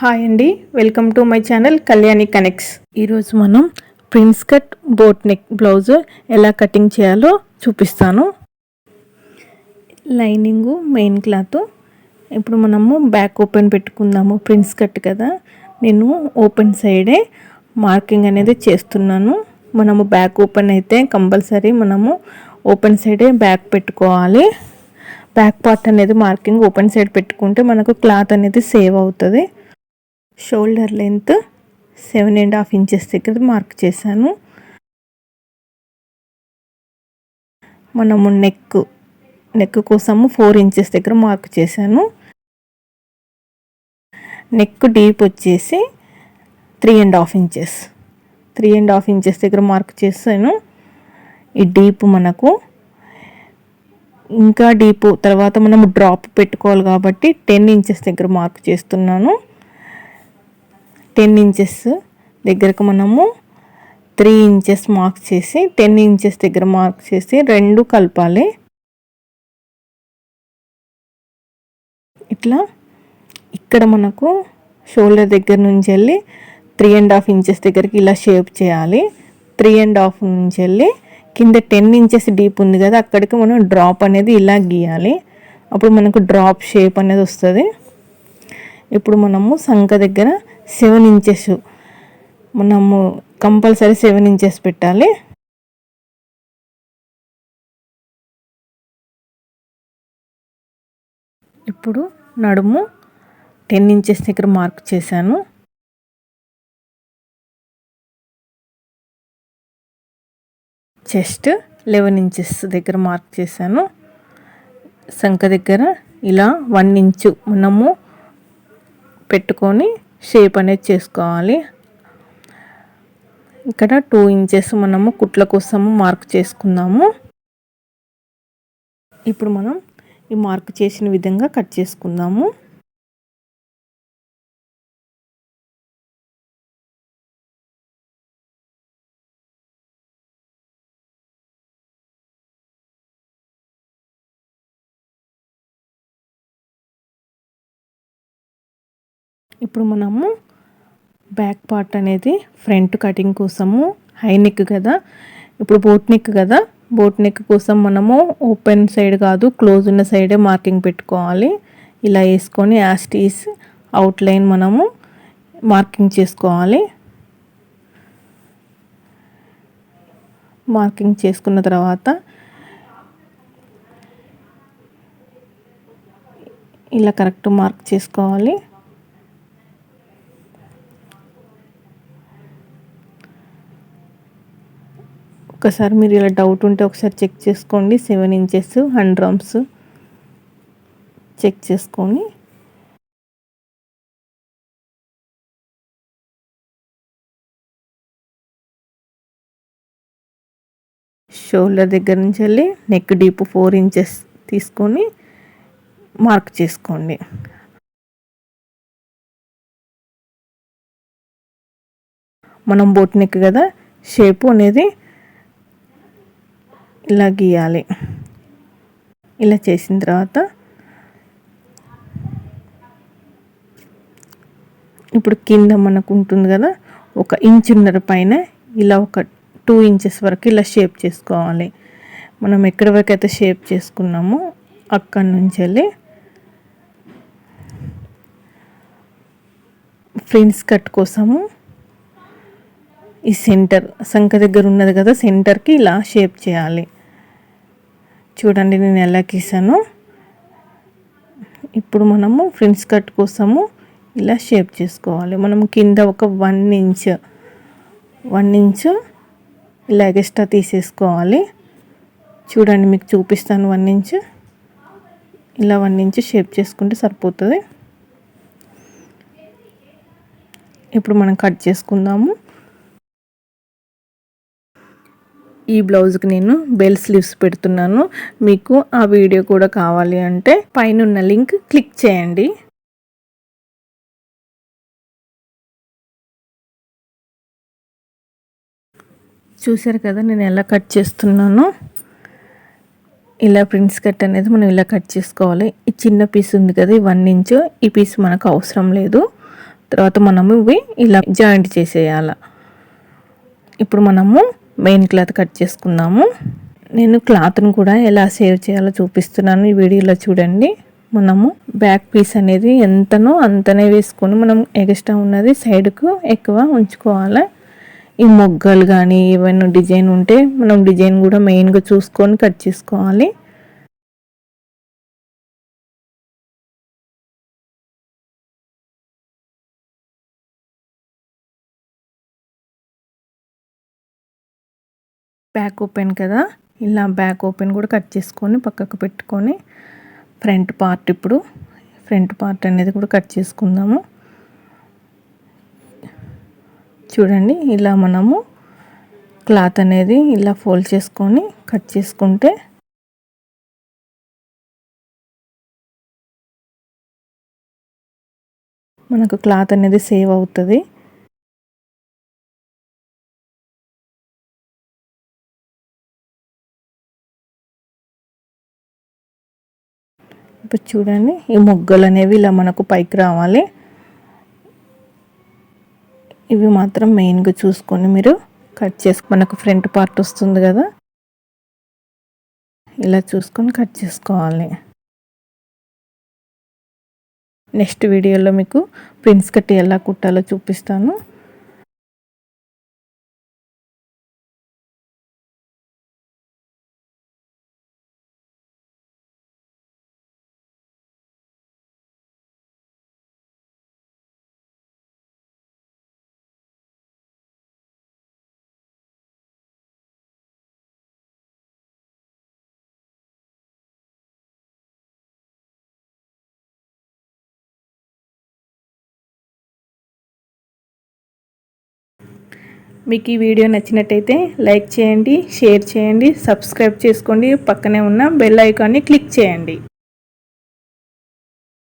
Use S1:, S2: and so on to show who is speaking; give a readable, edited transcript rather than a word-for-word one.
S1: Hi అండి, welcome to my channel Kalyani connects. ఈరోజు మనం prince cut boat neck blouse ఎలా కటింగ్ చేయాలో చూపిస్తాను. Lining, main cloth. ఇప్పుడు మనము బ్యాక్ ఓపెన్ పెట్టుకుందాము. ప్రిన్స్ కట్ కదా, నేను ఓపెన్ సైడే మార్కింగ్ అనేది చేస్తున్నాను. మనము బ్యాక్ ఓపెన్ అయితే కంపల్సరీ మనము ఓపెన్ సైడే బ్యాక్ పెట్టుకోవాలి. బ్యాక్ పార్ట్ అనేది మార్కింగ్ ఓపెన్ సైడ్ పెట్టుకుంటే మనకు క్లాత్ అనేది సేవ్ అవుతుంది. షోల్డర్ లెంత్ 7.5 ఇంచెస్ దగ్గర మార్క్ చేశాను. మనము నెక్ కోసము 4 ఇంచెస్ దగ్గర మార్క్ చేశాను. నెక్ డీప్ వచ్చేసి 3.5 ఇంచెస్ 3.5 ఇంచెస్ దగ్గర మార్క్ చేశాను. ఈ డీప్ మనకు ఇంకా డీప్ తర్వాత మనము డ్రాప్ పెట్టుకోవాలి కాబట్టి 10 ఇంచెస్ దగ్గర మార్క్ చేస్తున్నాను. 10 ఇంచెస్ దగ్గరకు మనము 3 ఇంచెస్ మార్క్ చేసి 10 ఇంచెస్ దగ్గర మార్క్ చేసి రెండు కలపాలి. ఇట్లా ఇక్కడ మనకు షోల్డర్ దగ్గర నుంచి వెళ్ళి 3.5 ఇంచెస్ దగ్గరికి ఇలా షేప్ చేయాలి. 3.5 నుంచి వెళ్ళి కింద 10 ఇంచెస్ డీప్ ఉంది కదా, అక్కడికి మనం డ్రాప్ అనేది ఇలా గీయాలి. అప్పుడు మనకు డ్రాప్ షేప్ అనేది వస్తుంది. ఇప్పుడు మనము సంక దగ్గర 7 ఇంచెస్ మనము కంపల్సరీ 7 ఇంచెస్ పెట్టాలి. ఇప్పుడు నడుము 10 ఇంచెస్ దగ్గర మార్క్ చేశాను. చెస్ట్ 11 ఇంచెస్ దగ్గర మార్క్ చేశాను. సంక దగ్గర ఇలా 1 ఇంచు మనము పెట్టుకొని షేప్ అనేది చేసుకోవాలి. ఇక్కడ 2 ఇంచెస్ మనము కుట్ల కోసము మార్క్ చేసుకుందాము. ఇప్పుడు మనం ఈ మార్క్ చేసిన విధంగా కట్ చేసుకుందాము. ఇప్పుడు మనము బ్యాక్ పార్ట్ అనేది ఫ్రంట్ కటింగ్ కోసము హై నెక్ కదా, ఇప్పుడు బోట్ నెక్ కదా, బోట్ నెక్ కోసం మనము ఓపెన్ సైడ్ కాదు క్లోజ్ ఉన్న సైడే మార్కింగ్ పెట్టుకోవాలి. ఇలా వేసుకొని యాస్టీస్ అవుట్లైన్ మనము మార్కింగ్ చేసుకోవాలి. మార్కింగ్ చేసుకున్న తర్వాత ఇలా కరెక్ట్ మార్క్ చేసుకోవాలి. ఒకసారి మీరు ఇలా డౌట్ ఉంటే ఒకసారి చెక్ చేసుకోండి. 7 ఇంచెస్ 100 గ్రామ్స్ చెక్ చేసుకొని షోల్డర్ దగ్గర నుంచి వెళ్ళి నెక్ డీప్ 4 ఇంచెస్ తీసుకొని మార్క్ చేసుకోండి. మనం బోట్ నెక్ కదా, షేపు అనేది ఇలా గీయాలి. ఇలా చేసిన తర్వాత ఇప్పుడు కింద మనకు ఉంటుంది కదా, 1 ఇంచున్నర పైన ఇలా ఒక 2 ఇంచెస్ వరకు ఇలా షేప్ చేసుకోవాలి. మనం ఎక్కడి వరకు అయితే షేప్ చేసుకున్నామో అక్కడి నుంచి వెళ్ళి ఫ్రిన్స్ కట్ కోసము ఈ సెంటర్ సంక దగ్గర ఉన్నది కదా, సెంటర్కి ఇలా షేప్ చేయాలి. చూడండి నేను ఎలా గీసాను. ఇప్పుడు మనము ఫ్రిన్స్ కట్ కోసము ఇలా షేప్ చేసుకోవాలి. మనము కింద ఒక 1 ఇంచు ఇలా ఎక్స్ట్రా తీసేసుకోవాలి. చూడండి మీకు చూపిస్తాను. 1 ఇంచు ఇలా 1 ఇంచు షేప్ చేసుకుంటే సరిపోతుంది. ఇప్పుడు మనం కట్ చేసుకుందాము. ఈ బ్లౌజ్కి నేను బెల్ స్లీవ్స్ పెడుతున్నాను. మీకు ఆ వీడియో కూడా కావాలి అంటే పైన ఉన్న లింక్ క్లిక్ చేయండి. చూసారు కదా నేను ఎలా కట్ చేస్తున్నాను. ఇలా ప్రిన్స్ కట్ అనేది మనం ఇలా కట్ చేసుకోవాలి. ఈ చిన్న పీస్ ఉంది కదా, ఈ 1 ఇంచు, ఈ పీస్ మనకు అవసరం లేదు. తర్వాత మనము ఇవి ఇలా జాయింట్ చేసేయాలి. ఇప్పుడు మనము మెయిన్ క్లాత్ కట్ చేసుకుందాము. నేను క్లాత్ను కూడా ఎలా సేవ్ చేయాలో చూపిస్తున్నాను, ఈ వీడియోలో చూడండి. మనము బ్యాక్ పీస్ అనేది ఎంతనో అంతనే వేసుకొని మనం ఎక్స్ట్రా ఉన్నది సైడ్కు ఎక్కువ ఉంచుకోవాలి. ఈ మొగ్గలు కానీ ఏమైనా డిజైన్ ఉంటే మనం డిజైన్ కూడా మెయిన్గా చూసుకొని కట్ చేసుకోవాలి. బ్యాక్ ఓపెన్ కదా, ఇలా బ్యాక్ ఓపెన్ కూడా కట్ చేసుకొని పక్కకు పెట్టుకొని ఫ్రంట్ పార్ట్ అనేది కూడా కట్ చేసుకుందాము. చూడండి, ఇలా మనము క్లాత్ అనేది ఇలా ఫోల్డ్ చేసుకొని కట్ చేసుకుంటే మనకు క్లాత్ అనేది సేవ్ అవుతుంది. ఇప్పుడు చూడండి, ఈ మొగ్గలు అనేవి ఇలా మనకు పైకి రావాలి. ఇవి మాత్రం మెయిన్గా చూసుకొని మీరు కట్ చేసి మనకు ఫ్రంట్ పార్ట్ వస్తుంది కదా, ఇలా చూసుకొని కట్ చేసుకోవాలి. నెక్స్ట్ వీడియోలో మీకు ప్రిన్స్ కట్ ఎలా కుట్టాలో చూపిస్తాను. మీకు ఈ వీడియో నచ్చినట్టయితే లైక్ చేయండి, షేర్ చేయండి, సబ్స్క్రైబ్ చేసుకోండి, పక్కనే ఉన్న బెల్ ఐకాన్ని క్లిక్ చేయండి.